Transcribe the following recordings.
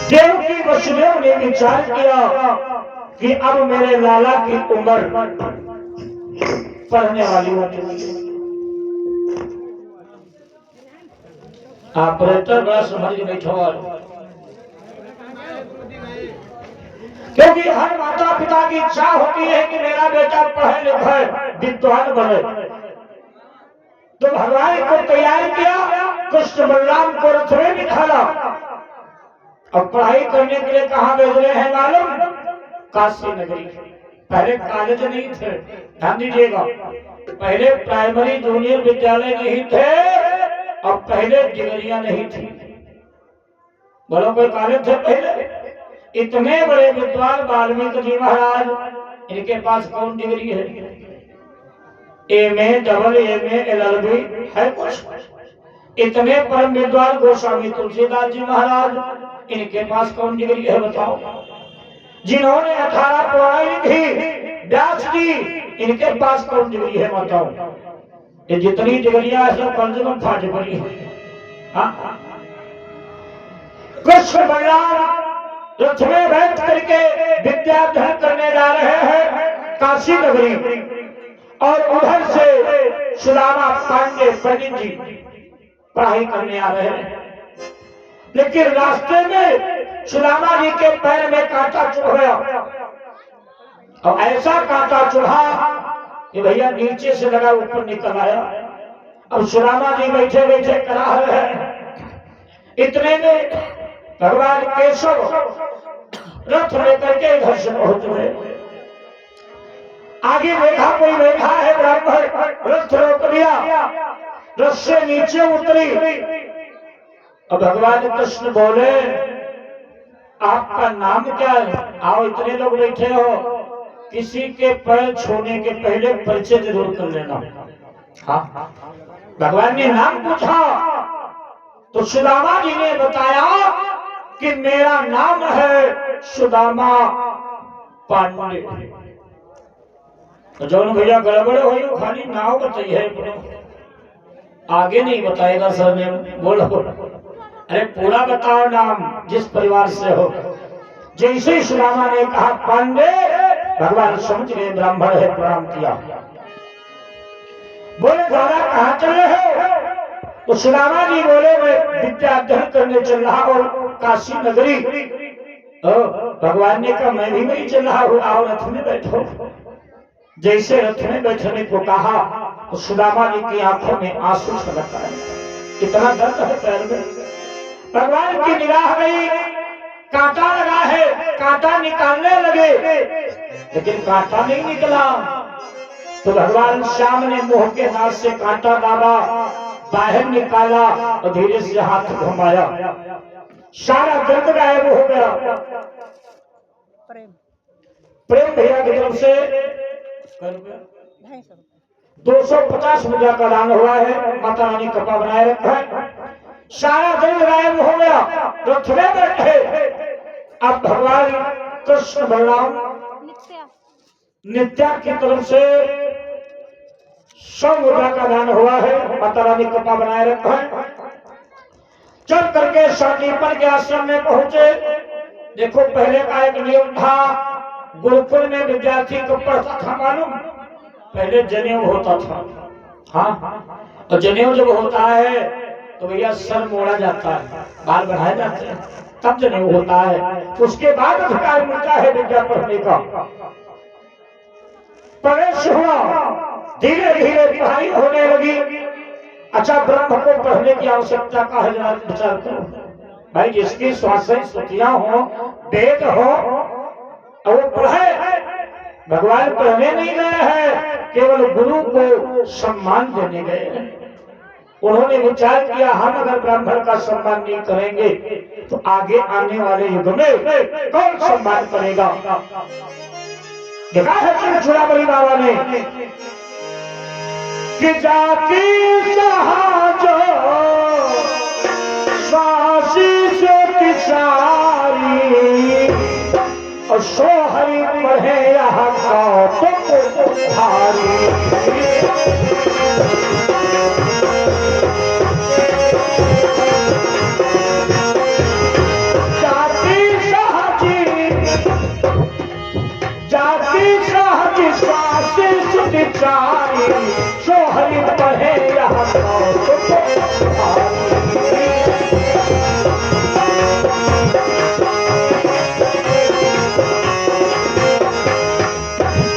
देवकी वसुदेव ने विचार किया कि अब मेरे लाला की उम्र पढ़ने वाली हो चुकी है। ऑपरेटर बड़ा समझ के बैठा हुआ, क्योंकि हर माता पिता की इच्छा होती है कि मेरा बेटा पढ़े लिखे विद्वान बने। तो भगवान को तैयार किया, कृष्ण बलराम को रथ में बिठाला और पढ़ाई करने के लिए कहां भेज रहे हैं मालूम? काशी नगरी। पहले कॉलेज नहीं थे, ध्यान दीजिएगा, पहले प्राइमरी जूनियर विद्यालय नहीं थे और पहले डिग्रियां नहीं थी। बोलो कोई कॉलेज थे पहले? इतने बड़े विद्वान वाल्मीकि जी महाराज, इनके पास कौन डिग्री है? एमए, डबल एमए, एलएलबी है कुछ? इतने परम विद्वान गोस्वामी तुलसीदास जी महाराज, इनके पास कौन डिग्री है बताओ? जिन्होंने 18 पुराण लिखी, व्यास जी, इनके पास कौन डिग्री है बताओ? ये जितनी डिग्रियां है सब कम फाट पड़ी है। कृष्ण बलराम रथ में बैठ करके विद्याध्ययन करने जा रहे हैं काशी नगरी, और उधर से सुदामा पांडे पंडित जी पढ़ाई करने आ रहे हैं। लेकिन रास्ते में सुदामा जी के पैर में कांटा चुभ गया, और ऐसा कांटा चुभा कि भैया नीचे से लगा ऊपर निकल आया। अब सुदामा जी बैठे बैठे करा रहे हैं। इतने में भगवान केशव रथ लेकर के इधर से पहुंच गए। आगे देखा कोई बैठा है ब्राह्मण, रथ रोक दिया, रथ से नीचे उतरी। अब भगवान कृष्ण बोले, आपका नाम क्या है? आओ, इतने लोग बैठे हो, किसी के पैर छूने के पहले परिचय जरूर कर लेना। हाँ, भगवान ने नाम पूछा तो सुदामा जी ने बताया कि मेरा नाम है सुदामा पांडे। तो जौन भैया गड़बड़ हो खाली नाम बताइए, आगे नहीं बताएगा सर ने। बोलो, अरे पूरा बताओ नाम, जिस परिवार से हो। जैसे ही सुदामा ने कहा पांडे, भगवान समझ गए ब्राह्मण है, प्रणाम किया। बोले दादा कहाँ चले हो? तो सुदामा जी बोले मैं विद्या अध्ययन करने चल रहा हूँ काशी नगरी। भगवान ने कहा मैं भी नहीं चल रहा हूँ, आओ रथ में बैठो। जैसे रथ में बैठने को कहा तो सुदामा जी की आंखों में आंसू छलक आए। इतना दर्द है पैर में। भगवान की निगाह गई, कांटा लगा है, कांटा निकालने लगे, लेकिन कांटा नहीं निकला। तो भगवान श्याम ने मुंह के हाथ से कांटा दाबा, बाहर निकाला और धीरे से हाथ घुमाया, सारा दर्द गायब हो गया। प्रेम भैया की तरफ से 250 रुपया का दान हुआ है, माता रानी कृपा बनाए रखा है। सारा दर्द गायब हो गया, रथ में बैठे। अब भगवान कृष्ण बलराम नित्या की तरफ से 100 मुद्रा का दान हुआ है, माता रानी कृपा बनाए रखा है। चल करके शांतिपन के आश्रम में पहुंचे। देखो पहले का एक नियम था, गुरुकुल में विद्यार्थी को पढ़ता था मालूम, पहले जनेऊ होता था। हाँ, और जनेऊ जब होता है तो भैया सर मोड़ा जाता है, बाल बढ़ाए जाते हैं, तब जनेऊ होता है। उसके बाद अधिकार मिलता है विद्या पढ़ने का। प्रवेश हुआ, धीरे धीरे पढ़ाई होने लगी। अच्छा, ब्रह्म को पढ़ने की आवश्यकता का है, विचार करो भाई। जिसकी श्वासें स्तुतियां हो, वेद हो, और वो पढ़े। भगवान पढ़ने नहीं गए हैं, केवल गुरु को सम्मान देने गए हैं। उन्होंने विचार किया हम अगर ब्राह्मण का सम्मान नहीं करेंगे तो आगे आने वाले युग में कौन सम्मान करेगा। देखा है चूड़ामणि बाबा ने कि जाति सहाजो सासी से पिछारी, और सो हरि पढ़े यहाँ कौतुक भारी। जाति सो हरि पढ़े यहाँ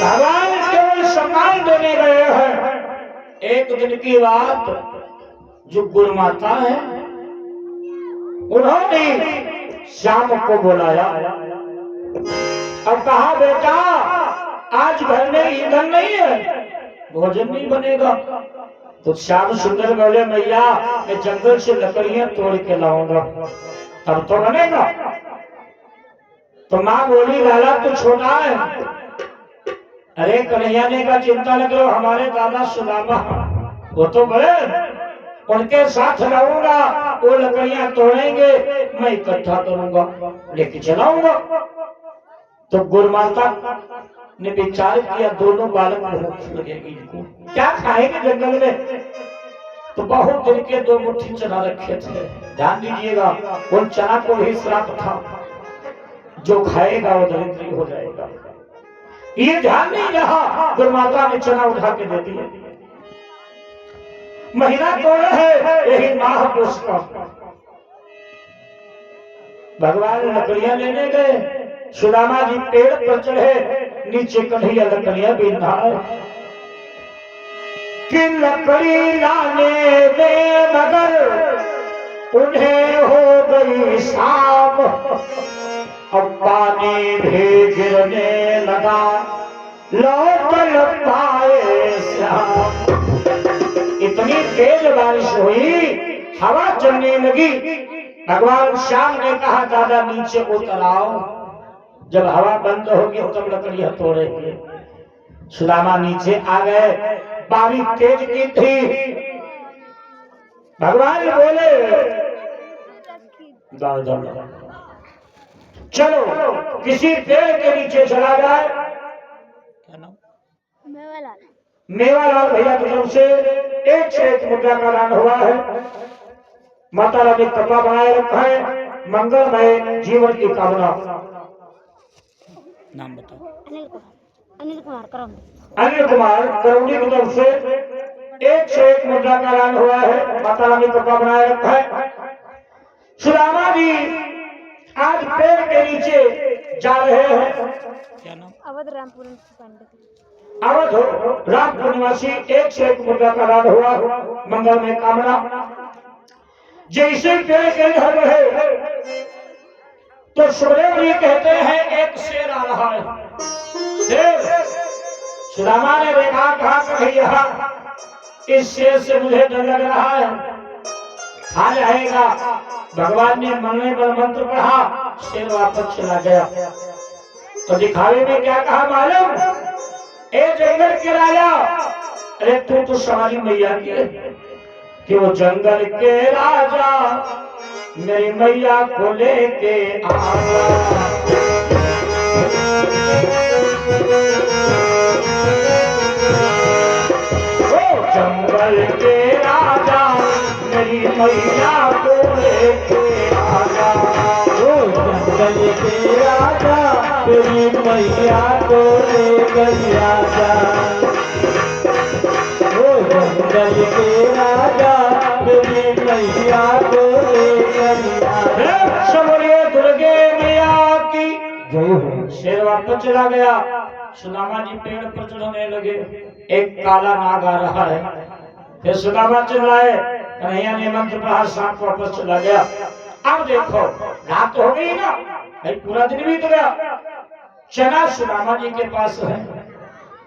भगवान केवल सम्मान देने गए हैं। एक दिन की बात, जो गुरुमाता है उन्होंने श्याम को बुलाया और कहा, बेटा आज घर में ईंधन नहीं है, भोजन नहीं बनेगा। तो श्याम सुंदर बोले, मैया मैं जंगल से लकड़ियां तोड़ के लाऊंगा तब तो बनेगा। तो माँ बोली, लाला तू छोटा है। अरे कन्हैया ने कहा, चिंता न करो, हमारे दादा सुदामा वो तो बड़े, उनके साथ रहूंगा, वो लकड़ियां तोड़ेंगे, मैं इकट्ठा करूंगा, लेके चलाऊंगा। तो गुरुमाता ने विचार किया, दोनों बालक भूख लगेगी इनको, क्या खाएंगे जंगल में। तो बहुत दिन के 2 मुट्ठी चना रखे थे। ध्यान दीजिएगा, उन चना को ही श्राप था, जो खाएगा वो दरिद्री हो जाएगा। ये ध्यान नहीं रहा, गुरुमाता ने चना उठा के दे दिए। महीना कौन है, यही माह पुष का। भगवान लकड़ियां लेने गए, सुदामा जी पेड़ पर चढ़े, नीचे कन्हैया लकड़ियां बीनना है कि लकड़ी लाने में मगर उन्हें हो गई शाम, अब पानी भी गिरने लगा, लौट न पाए श्याम। इतनी तेज बारिश हुई, हवा चलने लगी। भगवान श्याम ने कहा, दादा नीचे उतर आओ, जब हवा बंद होगी तब लकड़ियां तोड़ेंगे। सुदामा नीचे आ गए, बारिश तेज की थी। भगवान बोले, चलो किसी पेड़ के नीचे चला जाए। क्या नाम? मेवालाल भैया की तरफ से 1 से 1 मुद्रा का दान हुआ है। माता रानी कृपा बनाए रखा है, मंगलमय जीवन की कामना। नाम बताओ। अनिल कुमार करौली की तरफ से 1 से 1 मुद्रा का दान हुआ है। माता रानी कृपा बनाए रखा है। सुदामा जी आज पेड़ के नीचे जा रहे हैं। क्या नाम? अवध रामपुर निवासी 1 से 1 मुद्रा का दान हुआ, मंगल में कामना। जैसे पेड़ के घर रहे तो सुखदेव जी कहते हैं, एक शेर आ रहा है। शेर सुदामा ने देखा, कहा कन्हैया इस शेर से मुझे डर लग रहा है, खा जाएगा। भगवान ने मन में मंत्र पढ़ा, शेर वापस चला गया। तो दिखावे में क्या कहा मालूम? ए जंगल के राजा, अरे तू तो सवारी मैया की है कि वो जंगल के राजा मेरी मैया को लेके आया। ओ जंगल के राजा मेरी मैया को लेके आया। ओ जंगल के राजा मेरी मैया को लेकर आजा। ओ जंगल के राजा मेरी मैया को लेकर आजा। बोलिए दुर्गे मैया की जय हो। शेर वापस चला गया। सुदामा जी पेड़ पर चढ़ने लगे। एक काला नाग आ रहा है। फिर सुदामा चिल्लाए, कन्हैया ने मंत्र पढ़ा, सांप वापस चला गया। अब देखो रात हो गई ना, भाई पूरा दिन बीत गया। चना सुदामा जी के पास है।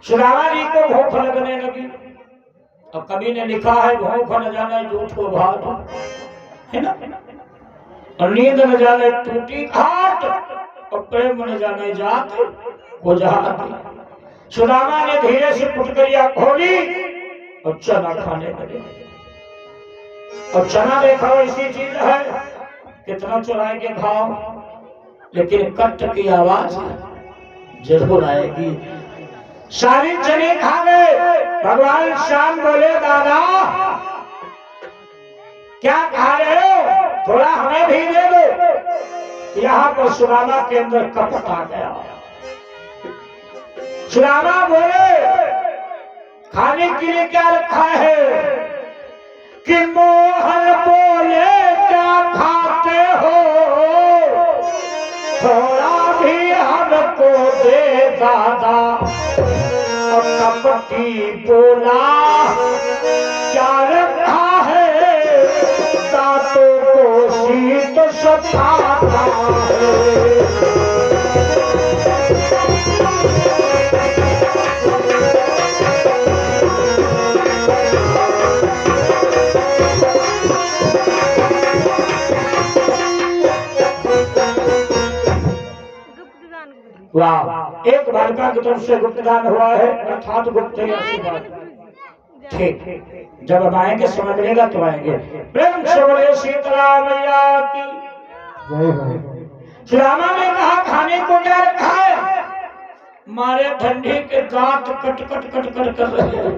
सुदामा जी को भूख लगने लगी। अब कवि ने लिखा है, भूख न जाने झूठ को भात, है ना, और नींद न जाने टूटी घाट, और प्रेम न जाने जात को जात। सुदामा ने धीरे से पुटकरिया खोली और चना खाने लगे। और चना देखो ऐसी चीज है, कितना चुराए के खाओ, लेकिन कट की आवाज जरूर आएगी। सारी चने खा गए। भगवान श्याम बोले, दादा क्या खा रहे हो, थोड़ा हमें भी दे दो। यहाँ पर सुदामा के अंदर कपट आ गया। सुदामा बोले, खाने के लिए क्या रखा है कि मोहन बोले क्या खाते हो, थोड़ा भी हमको दे दादा। और कपटी बोला क्या रखा है, दांतों को शीत सताता है। वाह, एक बालिका की तरफ से गुप्तदान हुआ है, अर्थात गुप्त आशीर्वाद। ठीक, जब हम आएंगे समय मिलेगा तो आएंगे। प्रेम से बोले शीतला मैया की जय हो। श्री रामा ने कहा खाने को क्या रखा है, मारे ठंडी के दांत कट कट कट कट कर रहे हैं।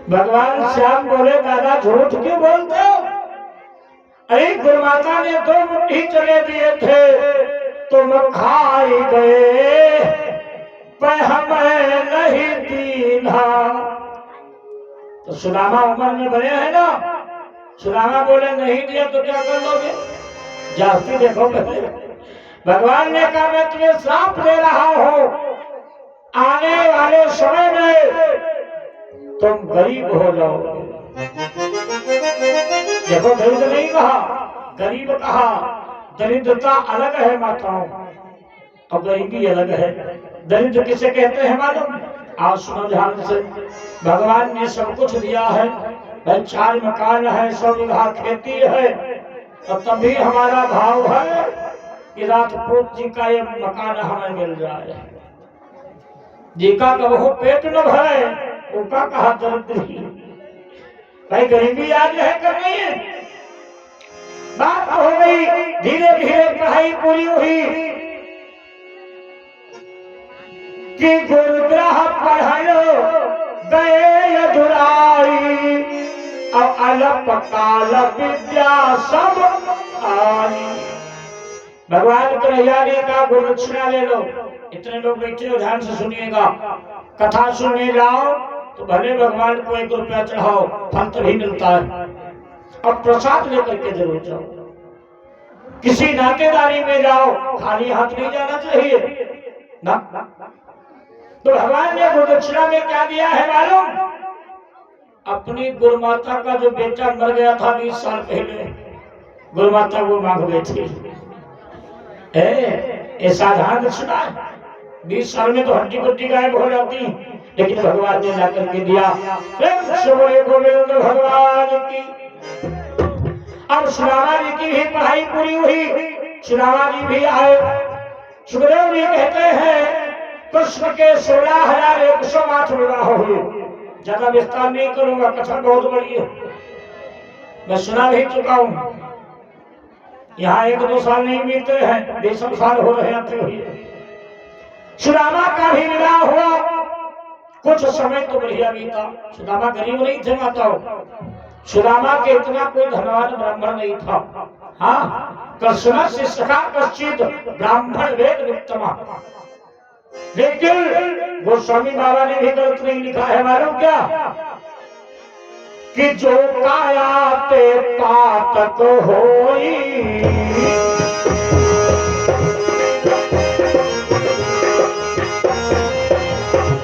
भगवान श्याम बोले दादा झूठ क्यों बोलते हो, अरे गुरुमाता ने 2 मुट्ठी चले दिए थे, तुम खाई गए, पर हमें नहीं दीना। तो सुदामा उम्र में बड़े हैं ना, सुदामा बोले नहीं दिया तो क्या कर लोगे, जाती देखो पहले। भगवान ने कहा मैं तुम्हें श्राप दे रहा हूं, आने वाले समय में तुम गरीब हो जाओगे। देखो दरिद्र नहीं कहा, गरीब कहा। दरिद्रता अलग है माताओं और गरीबी अलग है। दरिद्र किसे कहते हैं मालूम, आज सुनो ध्यान से। भगवान ने सब कुछ दिया है, 4 मकान है, 100 बीघा खेती है, और तभी हमारा भाव है कि राजपूत जी का ये मकान हमें मिल जाए। जी का कबहू पेट न भरे, उनका कहा दरिद्री। भाई गरीबी आज है कर रही है, बात हो गई। धीरे धीरे पढ़ाई पूरी हुई कि गुरुग्रह पढ़ो गए यदुराई, और अलप काल विद्या सब आई। भगवान कन्हैया ने कहा गुरुदक्षिणा ले लो। इतने लोग बैठे हो, ध्यान से सुनिएगा। कथा सुनने जाओ तो भले भगवान को 1 रुपया चढ़ाओ, फल तभी मिलता है, और प्रसाद लेकर के जरूर जाओ। किसी नातेदारी में जाओ, खाली हाथ नहीं जाना चाहिए ना। तो भगवान ने गुरुदक्षिणा में क्या दिया है मालूम, अपनी गुरुमाता का जो बेटा मर गया था 20 साल पहले, गुरुमाता वो मांग गई थी। साधारण दक्षिणा 20 साल में तो हड्डी गुड्डी गायब हो जाती, लेकिन भगवान ने ला करके दिया। गोविंद भगवान की। अब सुदामा जी की भी पढ़ाई पूरी हुई, सुदामा जी भी आए। सुखदेव जी कहते हैं कृष्ण के 16,108 विवाह हुए। ज्यादा विस्तार नहीं करूंगा, कथा बहुत बड़ी है, मैं सुना भी चुका हूं। यहाँ 1-2 साल नहीं बीते हैं, 20 साल हो रहे आते हुए। सुदामा का भी विवाह हुआ, कुछ समय तो बढ़िया बीता। सुदामा गरीब नहीं थे माताओं, सुदामा के इतना कोई धनवान ब्राह्मण नहीं था। हाँ, कृष्ण से सखा कश्चित ब्राह्मण वेद वित्तमा। लेकिन गोस्वामी बाबा ने भी गलत नहीं लिखा है मालूम क्या, कि जो काया ते पातक होई,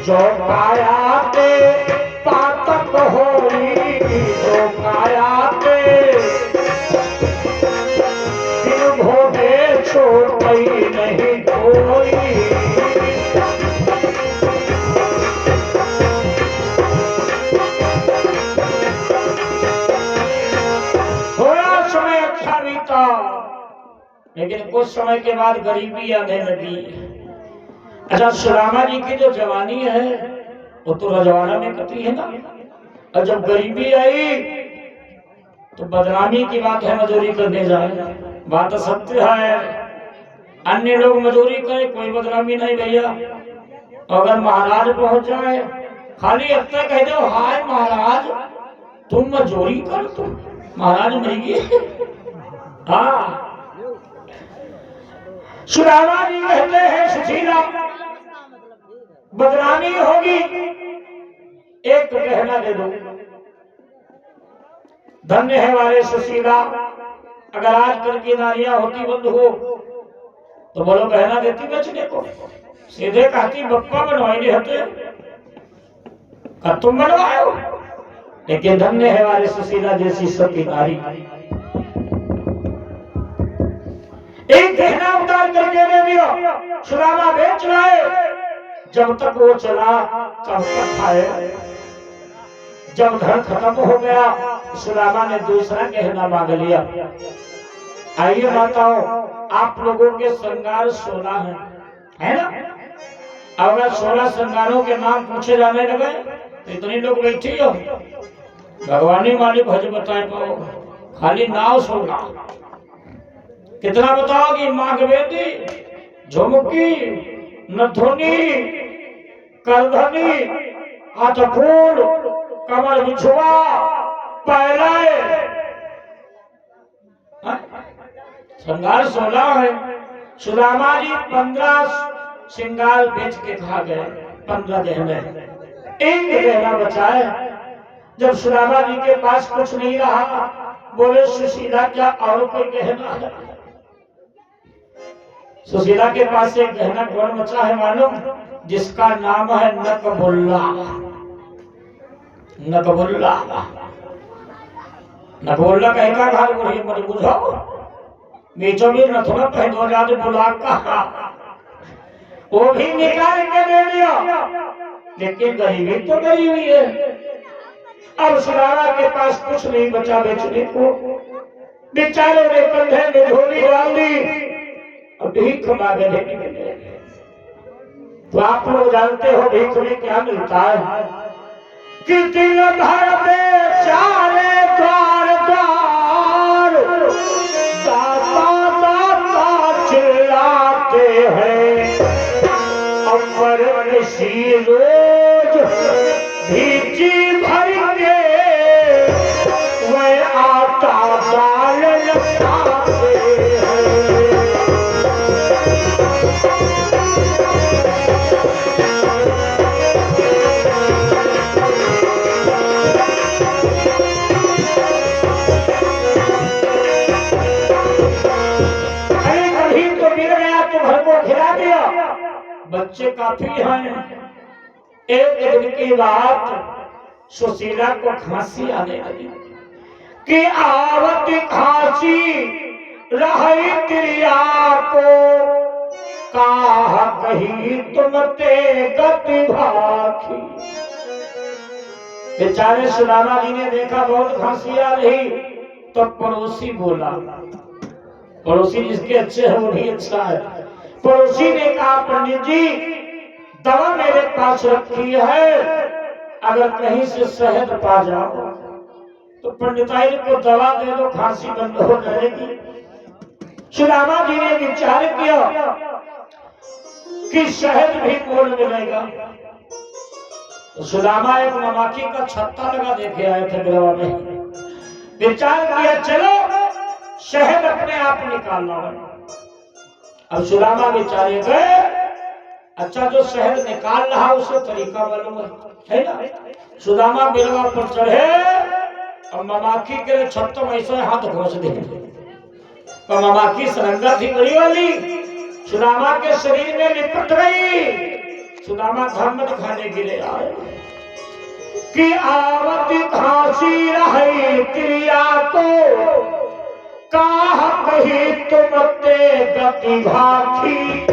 जो काया ते पातक होई, जो काया ते बिन भोगे छोड़ई नहीं कोई। लेकिन कुछ समय के बाद गरीबी आने लगी। अच्छा, सुदामा जी की जो जवानी है वो तो रजवाड़ा में कटी है ना, और जब गरीबी आई तो बदनामी की बात है, मजदूरी करने जाए। बात सत्य है, अन्य लोग मजदूरी करे, कोई बदनामी नहीं भैया। अगर महाराज पहुंच जाए, खाली इतना कह दो हाय महाराज तुम मजदूरी कर, तुम महाराज मर गए। हाँ, सुदामा जी कहते हैं सुशीला बदनामी होगी एक गहना दे दो। धन्य है वाले सुशीला, अगर आजकल की नारियां होती बंद हो तो बोलो गहना देती बेचने को, सीधे कहती बप्पा बनवाएंगे हते का तुम बनवाओ। लेकिन धन्य है वाले सुशीला जैसी सती नारी, एक गहना उतार करके दे दिया। सुदामा बेच रहे, जब तक वो चला तब तक खाए। जब धन खत्म हो गया, सुदामा ने दूसरा गहना मांग लिया। आइए बताओ, आप लोगों के श्रृंगार 16 है ना? अगर 16 श्रृंगारों के नाम पूछे जाने लगे तो इतने लोग बैठे हो, भगवानी मालिक भज बताए पाओ, खाली नाव 16। कितना बताओगी? मांगवेदी, झुमकी, नथुनी, करधनी, हाथफूल, कमर बिछुआ, पहले श्रृंगार 16 है। सुदामा जी 15 श्रृंगार बेच के खा गए, 15 गहने, एक गहना बचाए। जब सुदामा जी के पास कुछ नहीं रहा, बोले सुशीला क्या और कोई गहना है? सुशीला के पास एक गहना कौन बचा है मालूम? जिसका नाम है नकबुल्ला। नकबुल्ला, नकबुल्ला कहीं का घर बुढ़ी मत बुझो, बीचों बीच नथुना पहन हो जाते बुलाक का, वो भी निकाल के दे दिया। लेकिन गरीबी तो गरीबी है। अब सुदामा के पास कुछ नहीं बचा बेचने को, बेचारे ने कंधे में झोली डाल दी और भीख मांगे निकले। तो आप लोग जानते हो भीख में क्या मिलता है कि दिन भर बेचारे द्वार द्वार दाता दाता चिल्लाते हैं। अमर ऋषि रोज भीची भर के वह आता दाल लटाते हैं। खिला दिया, बच्चे काफी हैं। एक दिन की बात, सुशीला को खांसी आने लगी कि आवत खांसी रही त्रिया को, काह कही तुम ते गति भाखी। बेचारे सुदामा जी ने देखा बहुत खांसी आ रही, तो पड़ोसी बोला, पड़ोसी जिसके अच्छे है वो भी अच्छा है। पड़ोसी ने कहा पंडित जी दवा मेरे पास रखी है, अगर कहीं से शहद पा जाओ तो पंडिताई को दवा दे दो, खांसी बंद हो जाएगी। सुदामा जी ने विचार किया कि शहद भी मोल मिलेगा। तो सुदामा एक ममाखी का छत्ता लगा देखे आए थे गलवा में। विचार किया चलो शहद अपने आप निकालना है। अब सुदामा बेचारे गए, अच्छा जो शहद निकाल रहा उसे तरीका मालूम है ना? सुदामा बिलवा पर चढ़े और ममाखी के छत्तों में ऐसे हाथ घोंस दिए, और ममाखी सरंगा थी बड़ी वाली, सुदामा के शरीर में लिपट गई। सुदामा धर्म दिखाने के लिए आए कि आवत खांसी रही क्रिया को, काह कही तुम ते गति भाखी।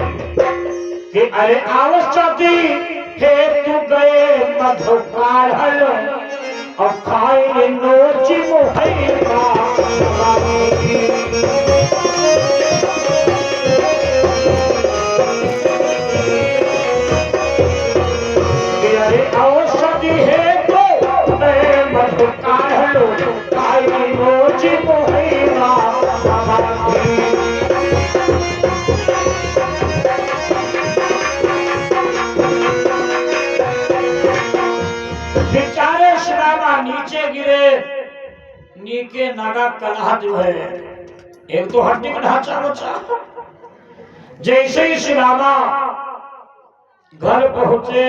कि अरे आवश्यती हे तू गए मधु काढ़ल और खाए नोची मुहई अरे औषधि है तो गए मधु काढ़ल खाए नोची मुहई बेचारे सुदामा नीचे गिरे। नीचे नागा कलहा जो है, एक तो हड्डी का ढांचा बचा। जैसे ही सुदामा घर पहुंचे,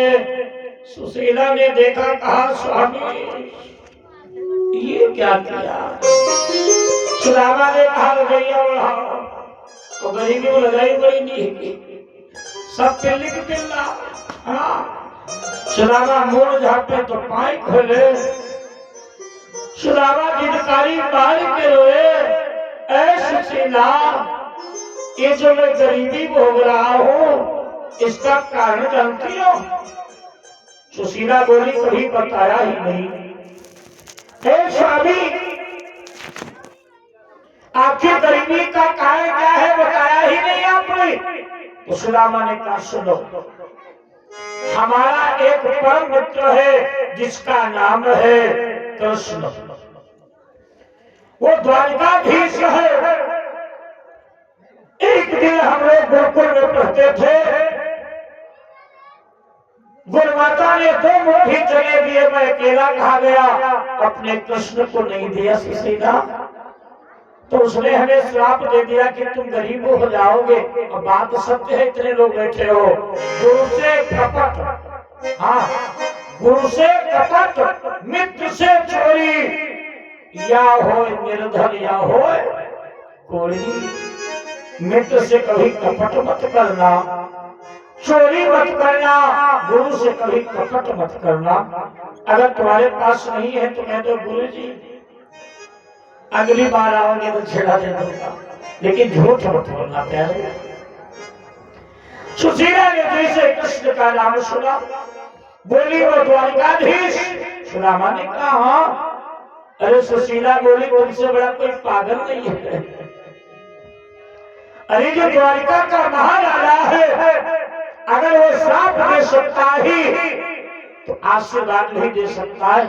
सुशीला ने देखा, कहा स्वामी ये क्या किया। सुदामा ने कहा रजैया बढ़ाओ, तो गरीबी में लगाई बड़ी नहीं, सब पिल्ली की पिल्ला। हाँ, सुदामा मोड़ झापे तो पाई खोले। सुदामा गिनकारी मार के रोए, ऐ सुशीला ये जो मैं गरीबी भोग रहा हूँ इसका कारण जानती हो। सुशीला बोली कभी बताया ही नहीं। हे स्वामी आपकी गरीबी का कारण क्या है, बताया ही नहीं आपने। तो सुदामा ने कहा सुनो, हमारा एक परम मित्र है जिसका नाम है कृष्ण, वो द्वारकाधीश है। एक दिन हम लोग गुरुकुल में पढ़ते थे, गुरुमाता ने 2 मुट्ठी चने दिए, मैं अकेला खा गया, अपने कृष्ण को नहीं दिया सुशीला। तो उसने हमें श्राप दे दिया कि तुम गरीब हो जाओगे। और बात सत्य है, इतने लोग बैठे हो। गुरु से कपट, हाँ गुरु से कपट, मित्र से चोरी, या हो निर्धन या हो कोड़ी। मित्र से कभी कपट मत करना, चोरी मत करना, गुरु से कभी कपट मत करना। अगर तुम्हारे पास नहीं है तो कह दो गुरु जी अगली बार आओगे तो छेड़ा दे दूंगा, लेकिन झूठ मत बोलना प्यारे। सुशीला ने जैसे कृष्ण का नाम सुना, बोली वो द्वारकाधीश। सुदामा ने कहा हाँ। अरे सुशीला बोली तुमसे बड़ा कोई पागल नहीं है। अरे जो द्वारिका का महाराजा है, अगर वो श्राप दे सकता ही तो आशीर्वाद नहीं दे सकता है।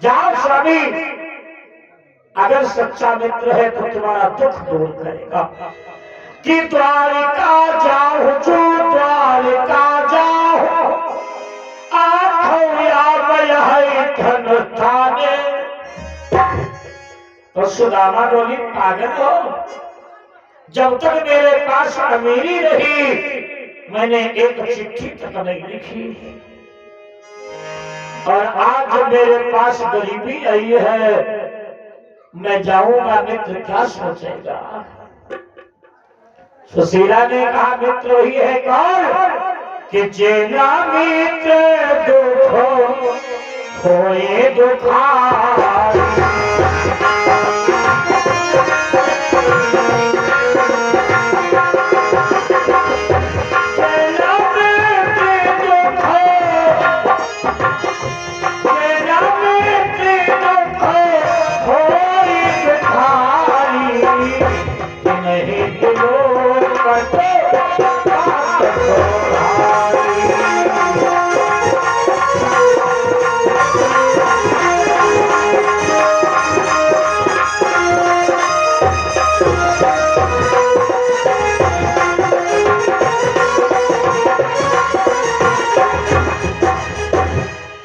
जाओ स्वामी, अगर सच्चा मित्र है तो तुम्हारा दुख दूर करेगा। कि द्वारिका जाओ जो द्वारिका जाओ, धन थाने। तो सुदामा बोली पागल हो, जब तक मेरे पास अमीरी रही मैंने एक चिट्ठी तक नहीं लिखी, और आज जब मेरे पास गरीबी आई है मैं जाऊंगा, मित्र क्या सोचेगा। सुशीला ने कहा मित्र ही है कौन, कि जेना मित्र दुख होए दुखारी।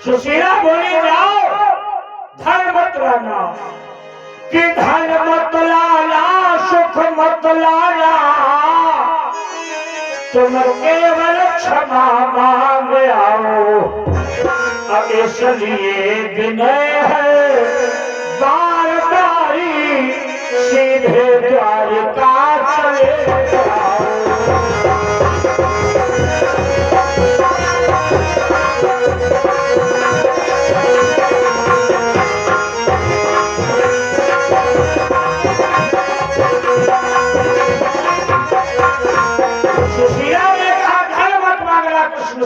सुशीला बोली जाओ धन मत लाना, कि धन मत लाना सुख मत लाना, तुम केवल क्षमा मांग आओ। अब इसलिए विनय है बार बारी, सीधे द्वारिका चले आओ।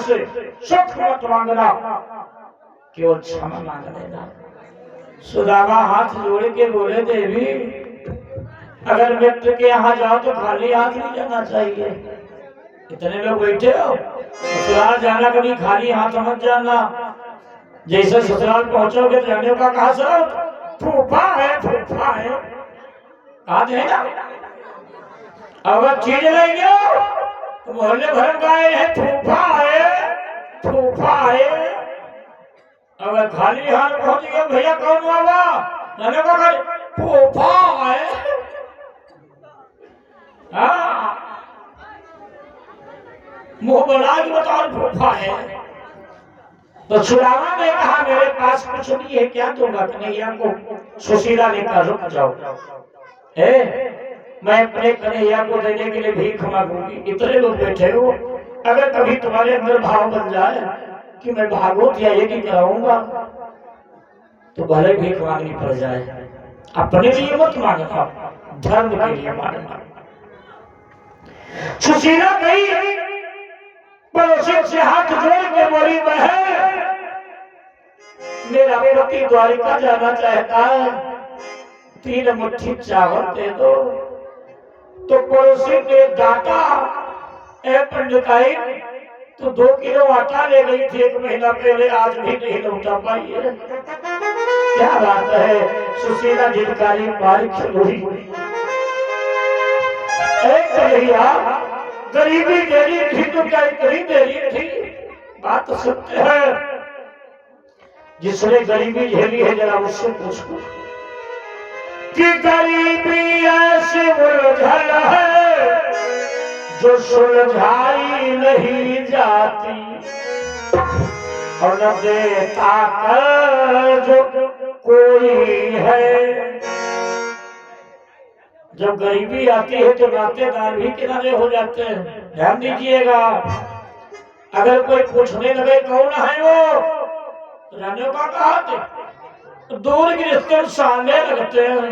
से सुख मत मांगना, केवल क्षमा मांग लेना। सुदामा हाथ जोड़ के बोले देवी अगर मित्र के यहाँ जाओ तो खाली हाथ नहीं जाना चाहिए। इतने लोग बैठे हो, ससुराल जाना कभी खाली हाथ मत जाना। जैसे ससुराल पहुंचोगे तो जाने का कहा सब फूफा है कहा देना। अगर चीज लेंगे तो मोहल्ले भर गए हैं फूफा है। अगर खाली हाथ पहुंच गए भैया कौन बाबा जाने का फूफा है। मुंह बना के बताओ फूफा है। तो सुदामा ने कहा मेरे पास कुछ नहीं है, क्या दूंगा कन्हैया को। सुशीला ने कहा रुक जाओ, मैं अपने कन्हैया को देने के लिए भीख मांगूंगी, इतने लोग बैठे हो, अगर कभी तुम्हारे अंदर भाव बन जाए कि मैं भागवत या ये नहीं कराऊंगा तो भले भीख मांगनी पड़ जाए, अपने लिए मत मांगना, धर्म के लिए मांगना। सुशीला गई, पड़ोसी से हाथ जोड़ के बोली बहन मेरा पति द्वारिका जाना चाहता है, 3 मुट्ठी चावल दे दो। तो पड़ोसी ने डांटा, ए पंडिताई तो 2 किलो आटा ले गई थी 1 महीना पहले, आज भी नहीं लौटा पाई है। क्या बात है। सुशीला जिनकारी मारी खिलोई, एक कन्हैया गरीबी देरी थी तो क्या इतनी देरी थी, बात तो सत्य है। जिसने गरीबी झेली है जरा उससे पूछो कि गरीबी ऐसी उलझन है जो सुलझाई नहीं जाती, और न देता कर जो कोई है। जब गरीबी आती है तो नातेदार भी किनारे हो जाते हैं। ध्यान दीजिएगा, अगर कोई पूछने लगे कौन है वो, तो जाने का कहा तो दूर के रिश्ते सामने लगते हैं,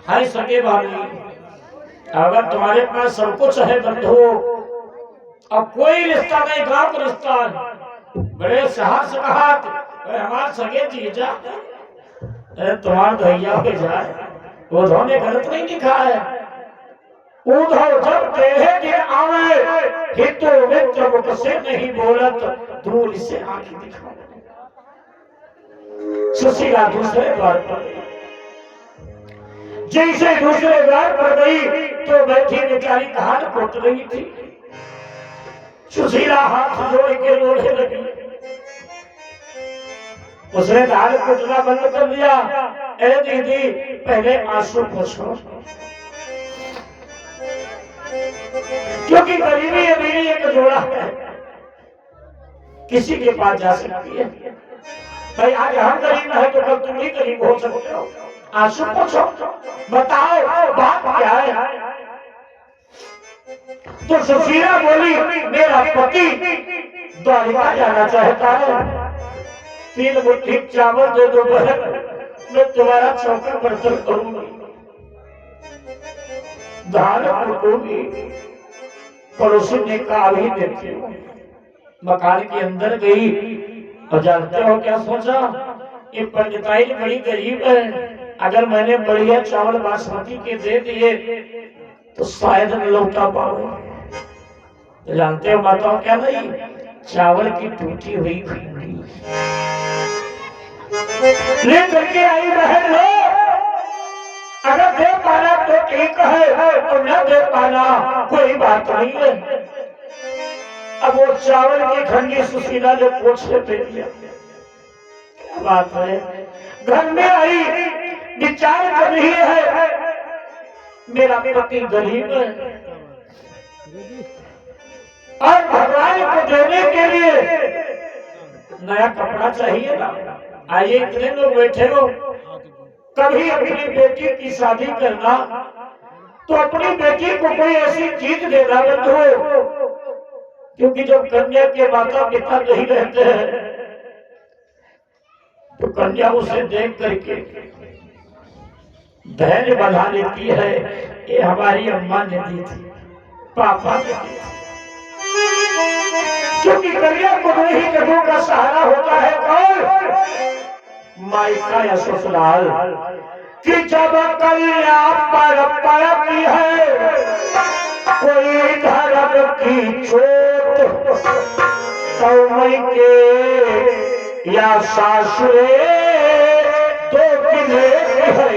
हाय सगे भाभी। अगर तुम्हारे पास सब कुछ है बंधु, अब कोई रिश्ता नहीं, गांव का रिश्ता है, बड़े साहस से कहा हमारे सगे जीजा तुम्हारा भैया हो जाए, उद्धव ने गलत नहीं लिखा है। उद्धव जब तेरे दिन आवे हितो मित्र मुख से नहीं बोलत, दूर से आंखें दिखा। सुशीला दूसरे द्वार पर, जैसे दूसरे द्वार पर गई तो बैठी बेचारी धान कुट रही थी। सुशीला हाथ जोड़ के रोने लगी, उसने धान कुटना बंद कर दिया। ए दीदी पहले आंसू पोछो, क्योंकि गरीबी अमीरी एक जोड़ा है, किसी के पास जा सकती है। भाई आज हम गरीब है तो कल तुम ही गरीब हो सकते हो। आंसू पोछो, बताओ बात क्या है। तो सुशीला बोली मेरा पति द्वारिका जाना चाहता है, 3 मुट्ठी चावल दे दो बहन, मैं तुम्हारा चौका बर्तन करूंगी, धान कुटूंगी। पड़ोसी ने कहा अभी देखती हूँ। मकान के अंदर गई और जानते हो क्या सोचा, ये पंडिताई बड़ी गरीब है, अगर मैंने बढ़िया चावल बासमती के दे दिए तो शायद न लौटा पाऊं। तो जानते हो बताओ क्या नहीं, चावल की टूटी हुई भिंडी ले करके आई बहन हो। अगर दे पाना तो ठीक है, और न दे पाना कोई बात नहीं है। अब वो चावल की खंडी सुशीला ने पोछे पे लिया। क्या बात है। घर में आई, विचार कर रही है मेरा पति गरीब है और भगवान को देने के लिए नया कपड़ा चाहिए ना। आइए इतने लोग बैठे हो, कभी अपनी बेटी की शादी करना तो अपनी बेटी को कोई ऐसी चीज देना बंद हो, क्योंकि जब कन्या के माता पिता नहीं रहते हैं तो कन्या उसे देख करके धैर्य बढ़ा लेती है। ये हमारी अम्मा ने दी थी, पापा ने दी थी, क्योंकि कन्या को दो ही जगहों का सहारा होता है, कौन? मायका या ससुराल। कि जब कन्या पर पड़ती है कोई धर्म की चोट, तो मायके या सासुरे दो किले है।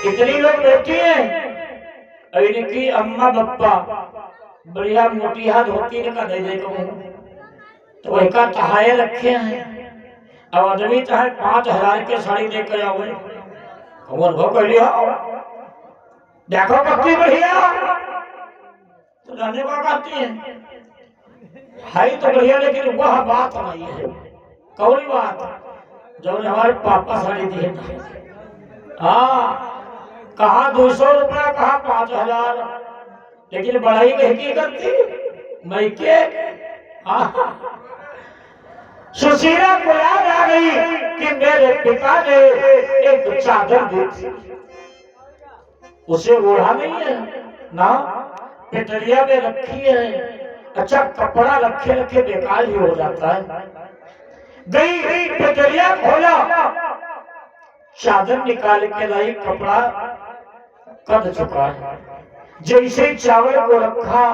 इतनी लोग बैठी हैं, इनकी अम्मा बप्पा बढ़िया मोटी हाथ होती है का दे दे तो एक तहाए रखे हैं। अब आदमी चाहे 5,000 के साड़ी लेकर आओगे, कमर भो कर लिया, देखो कितनी बढ़िया, तो जाने का कहती है तो बढ़िया, लेकिन वह बात नहीं है। कौन बात? जो हमारे पापा साड़ी दिए, हाँ, कहा 200 रुपया, कहा 5,000, लेकिन बड़ाई महंगी करती मैं के। सुशीला को याद आ गई कि मेरे पिता ने एक चादर दी थी, उसे ओढ़ा नहीं है ना, पेटरिया में रखी है। अच्छा, कपड़ा रखे रखे बेकार ही हो जाता है। गई पेटरिया खोला, चादर निकाल के लाई, कपड़ा कट चुका है। जैसे चावल को रखा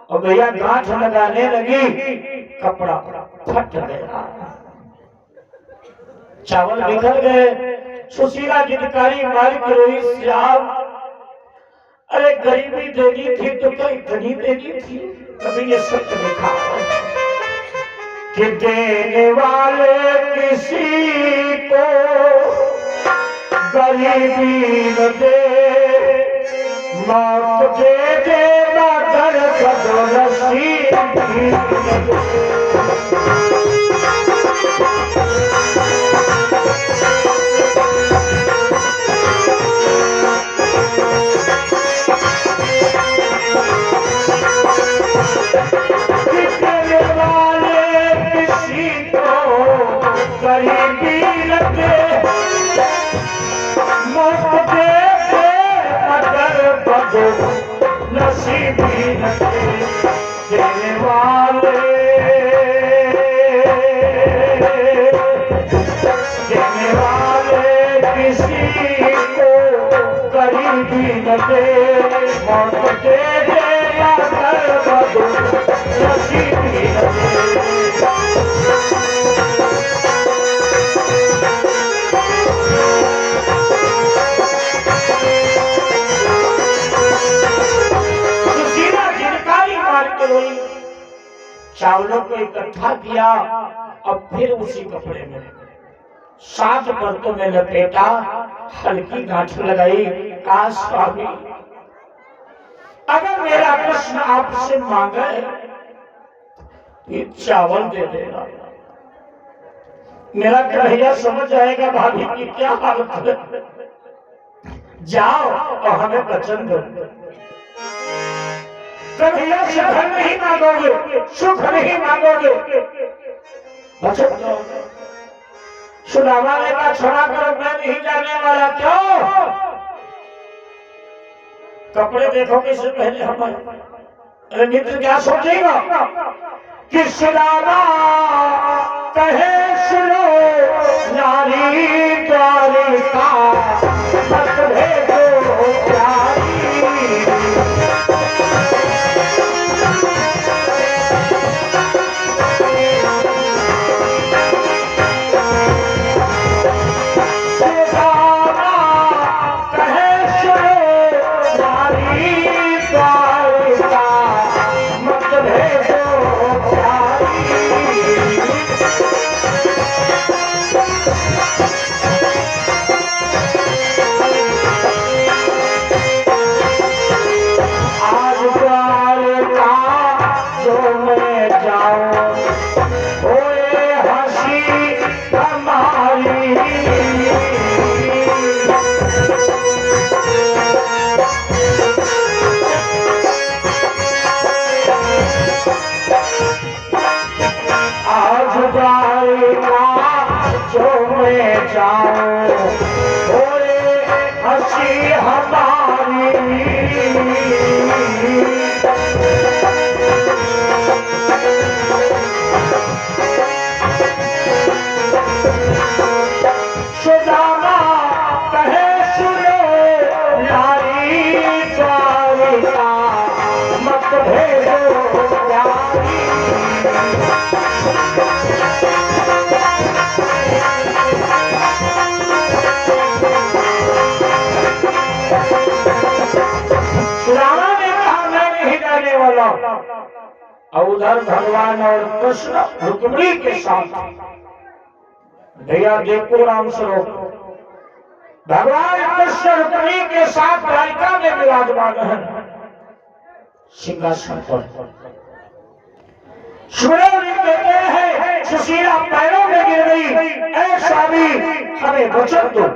और भैया गांठ लगाने लगी, कपड़ा फट गया, चावल निकल गए। सुशीला जिनकारी मालिक रोई, श्याम अरे गरीबी देनी थी तो क्या इतनी देनी थी? कभी ये सत्य लिखा कि देने वाले किसी को गरीबी न दे, मौत दे दे मगर कदो नसीब न दे। गरीबी लगे मौत दे दे मगर बदो नसीबी लगे। देने वाले किसी को गरीबी लगे, मौत दे दे मगर बदो नसीबी लगे। चावलों को इकट्ठा किया और फिर उसी कपड़े में 7 परतों में लपेटा, हल्की गांठ लगाई। कहा स्वामी, अगर मेरा प्रश्न आपसे मांगे ये चावल दे देना, मेरा कन्हैया समझ आएगा भाभी की क्या हालत है, जाओ और हमें वचन दो। कन्हैया से धन नहीं मांगोगे, सुख नहीं मांगोगे, वचन दो। सुदामा ने कहा छोड़ा करो, मैं नहीं जाने वाला। क्यों? कपड़े देखो किससे पहले हमारे मित्र क्या सोचेगा कि सुदामा कहे सुनो नारी द्वारिका मत भेजो प्यारी। और उधर भगवान और कृष्ण रुक्मिणी के साथ। भैया देखो राम स्वरूप, भगवान कृष्ण रुक्मिणी के साथ द्वारिका में विराजमान है सिंहासन पर। सुग्रीव जी कहते हैं सुशीला पैरों में गिर गई, ऐ स्वामी हमें वचन दो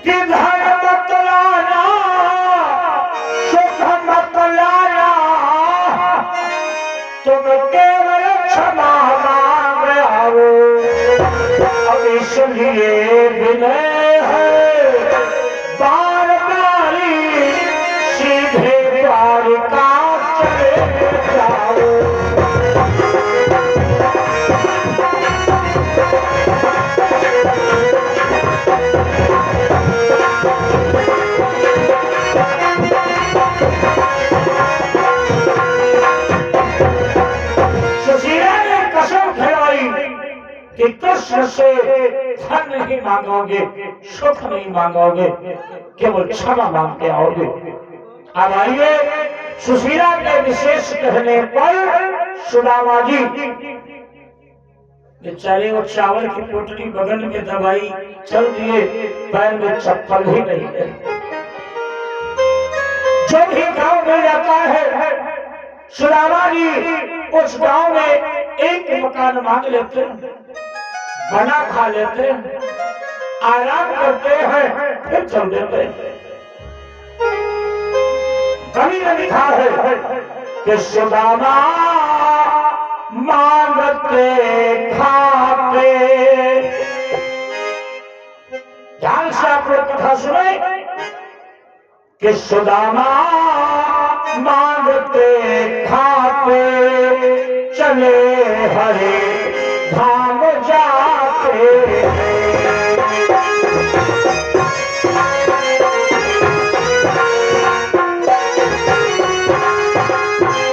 कि धन मत लाना, सुख मत लाना, तुम केवल क्षमा मांग आओ। अब इसलिए विनय है बार बारी सीधे द्वारिका चले जाओ। सुशीला ने कसम खिलाई कि कृष्ण से धन नहीं मांगोगे, सुख नहीं मांगोगे, केवल क्षमा मांग के आओगे। अब आइए सुशीला के विशेष कहने पर सुदामा जी बेचारे वो चावल की पोटली बगल में दबाई चल दिए, पैर में चप्पल ही नहीं है। जो भी गांव में जाता है सुदामा जी उस गांव में एक मकान मांग लेते हैं, बना खा लेते हैं, आराम करते हैं, फिर चल देते हैं। कवि ने लिखा है कि सुदामा मांगते खाते। ध्यान से आप लोग कथा सुने कि सुदामा मांगते खाते चले हरे